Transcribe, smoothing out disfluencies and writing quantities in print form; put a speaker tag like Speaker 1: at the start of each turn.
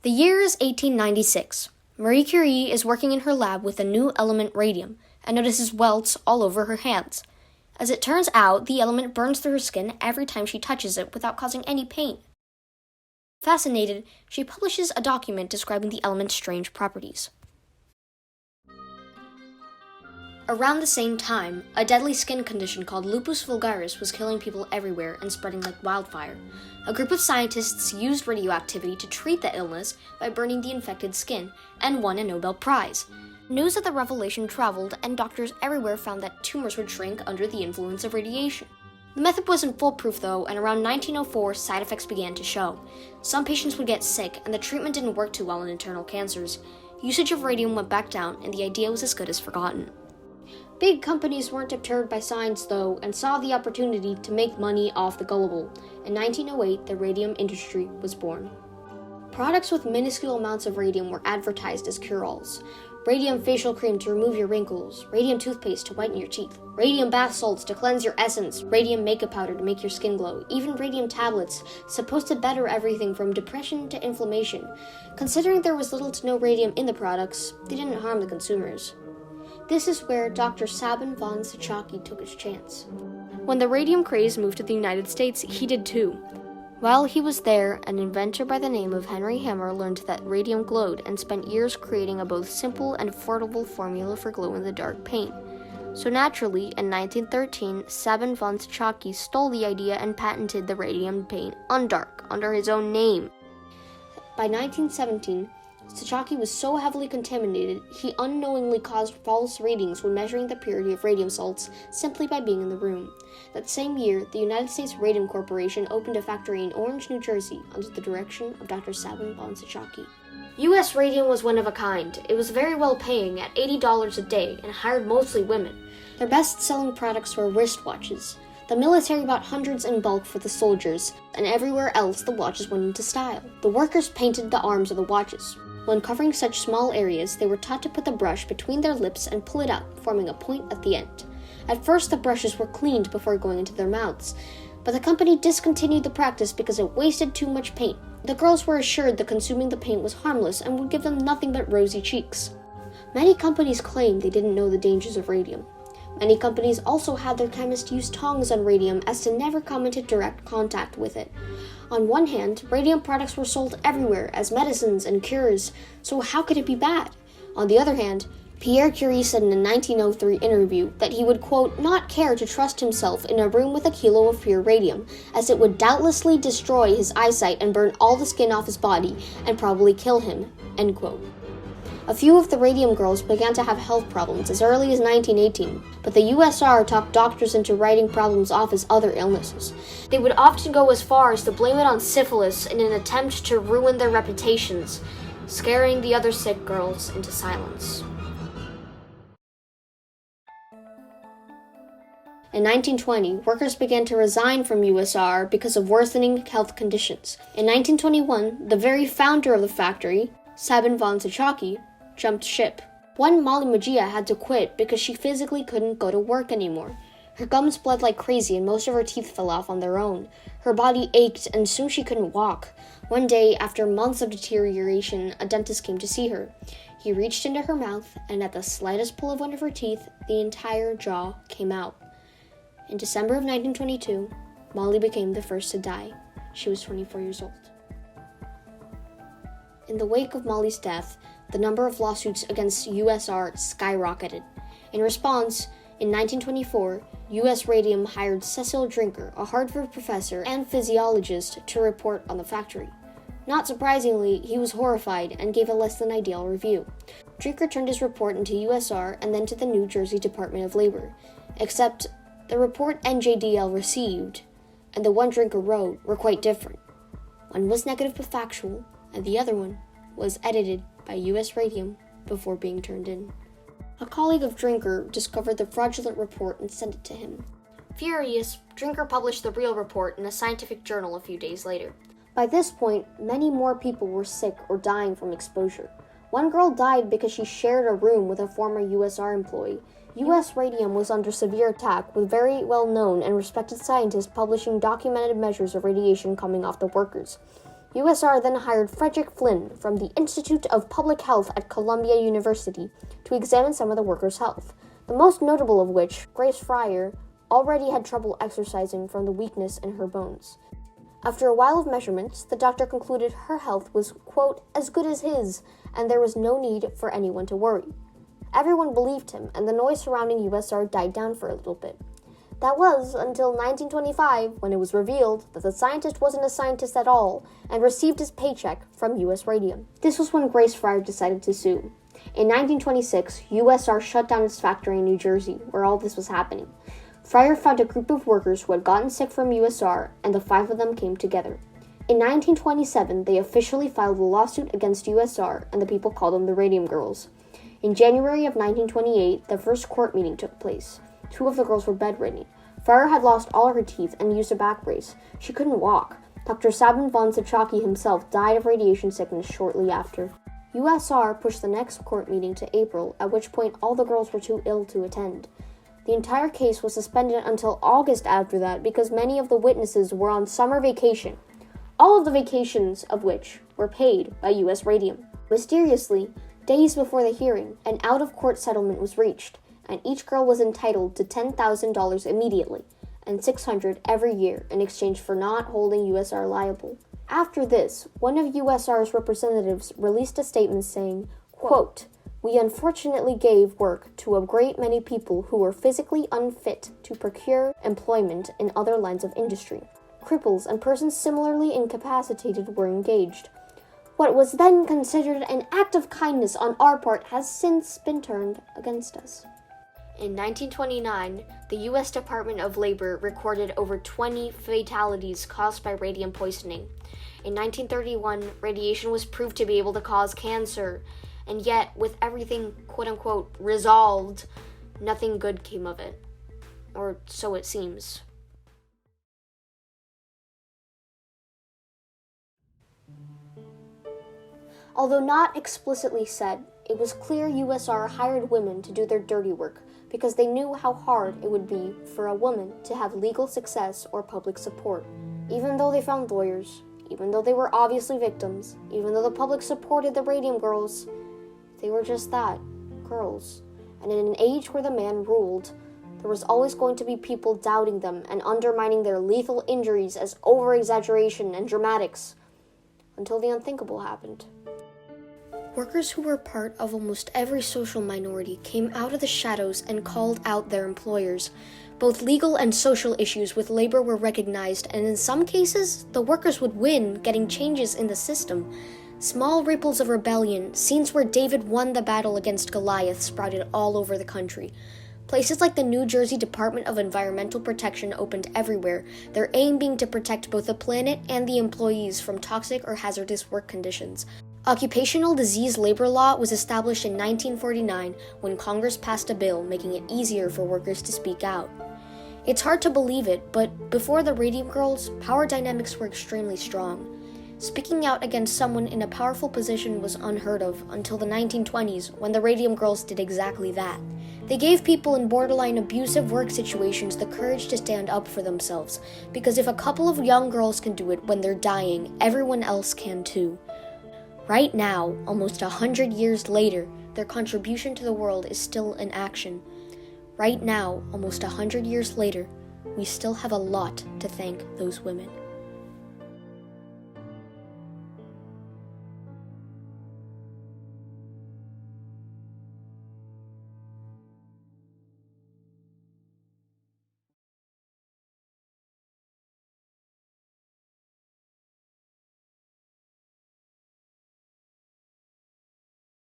Speaker 1: The year is 1896. Marie Curie is working in her lab with a new element, radium, and notices welts all over her hands. As it turns out, the element burns through her skin every time she touches it without causing any pain. Fascinated, she publishes a document describing the element's strange properties. Around the same time, a deadly skin condition called lupus vulgaris was killing people everywhere and spreading like wildfire. A group of scientists used radioactivity to treat the illness by burning the infected skin and won a Nobel Prize. News of the revelation traveled, and doctors everywhere found that tumors would shrink under the influence of radiation. The method wasn't foolproof though, and around 1904, side effects began to show. Some patients would get sick, and the treatment didn't work too well in internal cancers. Usage of radium went back down, and the idea was as good as forgotten. Big companies weren't deterred by science, though, and saw the opportunity to make money off the gullible. In 1908, the radium industry was born. Products with minuscule amounts of radium were advertised as cure-alls. Radium facial cream to remove your wrinkles, radium toothpaste to whiten your teeth, radium bath salts to cleanse your essence, radium makeup powder to make your skin glow, even radium tablets, supposed to better everything from depression to inflammation. Considering there was little to no radium in the products, they didn't harm the consumers. This is where Dr. Sabin von Sachaki took his chance. When the radium craze moved to the United States, he did too. While he was there, an inventor by the name of Henry Hammer learned that radium glowed and spent years creating a both simple and affordable formula for glow-in-the-dark paint. So naturally, in 1913, Sabin von Sachaki stole the idea and patented the radium paint Undark under his own name. By 1917, Sachaki was so heavily contaminated, he unknowingly caused false readings when measuring the purity of radium salts simply by being in the room. That same year, the United States Radium Corporation opened a factory in Orange, New Jersey, under the direction of Dr. Sabin von Sachaki. U.S. radium was one of a kind. It was very well paying at $80 a day and hired mostly women. Their best-selling products were wristwatches. The military bought hundreds in bulk for the soldiers, and everywhere else the watches went into style. The workers painted the arms of the watches. When covering such small areas, they were taught to put the brush between their lips and pull it out, forming a point at the end. At first, the brushes were cleaned before going into their mouths, but the company discontinued the practice because it wasted too much paint. The girls were assured that consuming the paint was harmless and would give them nothing but rosy cheeks. Many companies claimed they didn't know the dangers of radium. Many companies also had their chemists use tongs on radium as to never come into direct contact with it. On one hand, radium products were sold everywhere as medicines and cures, so how could it be bad? On the other hand, Pierre Curie said in a 1903 interview that he would, quote, not care to trust himself in a room with a kilo of pure radium, as it would doubtlessly destroy his eyesight and burn all the skin off his body and probably kill him, end quote. A few of the radium girls began to have health problems as early as 1918, but the USR talked doctors into writing problems off as other illnesses. They would often go as far as to blame it on syphilis in an attempt to ruin their reputations, scaring the other sick girls into silence. In 1920, workers began to resign from USR because of worsening health conditions. In 1921, the very founder of the factory, Sabin von Sachaki, jumped ship. One Molly Magia had to quit because she physically couldn't go to work anymore. Her gums bled like crazy and most of her teeth fell off on their own. Her body ached and soon she couldn't walk. One day, after months of deterioration, a dentist came to see her. He reached into her mouth and at the slightest pull of one of her teeth, the entire jaw came out. In December of 1922, Molly became the first to die. She was 24 years old. In the wake of Molly's death, the number of lawsuits against USR skyrocketed. In response, in 1924, US Radium hired Cecil Drinker, a Harvard professor and physiologist, to report on the factory. Not surprisingly, he was horrified and gave a less than ideal review. Drinker turned his report into USR and then to the New Jersey Department of Labor. Except, the report NJDL received, and the one Drinker wrote, were quite different. One was negative but factual, and the other one was edited by US Radium before being turned in. A colleague of Drinker discovered the fraudulent report and sent it to him. Furious, Drinker published the real report in a scientific journal a few days later. By this point, many more people were sick or dying from exposure. One girl died because she shared a room with a former USR employee. US Radium was under severe attack, with very well-known and respected scientists publishing documented measures of radiation coming off the workers. USR then hired Frederick Flynn from the Institute of Public Health at Columbia University to examine some of the workers' health, the most notable of which, Grace Fryer, already had trouble exercising from the weakness in her bones. After a while of measurements, the doctor concluded her health was, quote, as good as his, and there was no need for anyone to worry. Everyone believed him, and the noise surrounding USR died down for a little bit. That was until 1925, when it was revealed that the scientist wasn't a scientist at all and received his paycheck from US Radium. This was when Grace Fryer decided to sue. In 1926, USR shut down its factory in New Jersey, where all this was happening. Fryer found a group of workers who had gotten sick from USR, and the 5 of them came together. In 1927, they officially filed a lawsuit against USR, and the people called them the Radium Girls. In January of 1928, the first court meeting took place. 2 of the girls were bedridden. Fryer had lost all her teeth and used a back brace. She couldn't walk. Dr. Sabin von Sachaki himself died of radiation sickness shortly after. USR pushed the next court meeting to April, at which point all the girls were too ill to attend. The entire case was suspended until August after that because many of the witnesses were on summer vacation, all of the vacations of which were paid by US Radium. Mysteriously, days before the hearing, an out-of-court settlement was reached, and each girl was entitled to $10,000 immediately, and $600 every year in exchange for not holding USR liable. After this, one of USR's representatives released a statement saying, quote, "We unfortunately gave work to a great many people who were physically unfit to procure employment in other lines of industry. Cripples and persons similarly incapacitated were engaged. What was then considered an act of kindness on our part has since been turned against us." In 1929, the U.S. Department of Labor recorded over 20 fatalities caused by radium poisoning. In 1931, radiation was proved to be able to cause cancer, and yet, with everything quote-unquote resolved, nothing good came of it. Or so it seems. Although not explicitly said, it was clear USR hired women to do their dirty work because they knew how hard it would be for a woman to have legal success or public support. Even though they found lawyers, even though they were obviously victims, even though the public supported the Radium Girls, they were just that, girls. And in an age where the man ruled, there was always going to be people doubting them and undermining their lethal injuries as over-exaggeration and dramatics, until the unthinkable happened. Workers who were part of almost every social minority came out of the shadows and called out their employers. Both legal and social issues with labor were recognized, and in some cases, the workers would win, getting changes in the system. Small ripples of rebellion, scenes where David won the battle against Goliath, sprouted all over the country. Places like the New Jersey Department of Environmental Protection opened everywhere, their aim being to protect both the planet and the employees from toxic or hazardous work conditions. Occupational disease labor law was established in 1949 when Congress passed a bill making it easier for workers to speak out. It's hard to believe it, but before the Radium Girls, power dynamics were extremely strong. Speaking out against someone in a powerful position was unheard of until the 1920s, when the Radium Girls did exactly that. They gave people in borderline abusive work situations the courage to stand up for themselves, because if a couple of young girls can do it when they're dying, everyone else can too. Right now, almost 100 years later, their contribution to the world is still in action. Right now, almost 100 years later, we still have a lot to thank those women.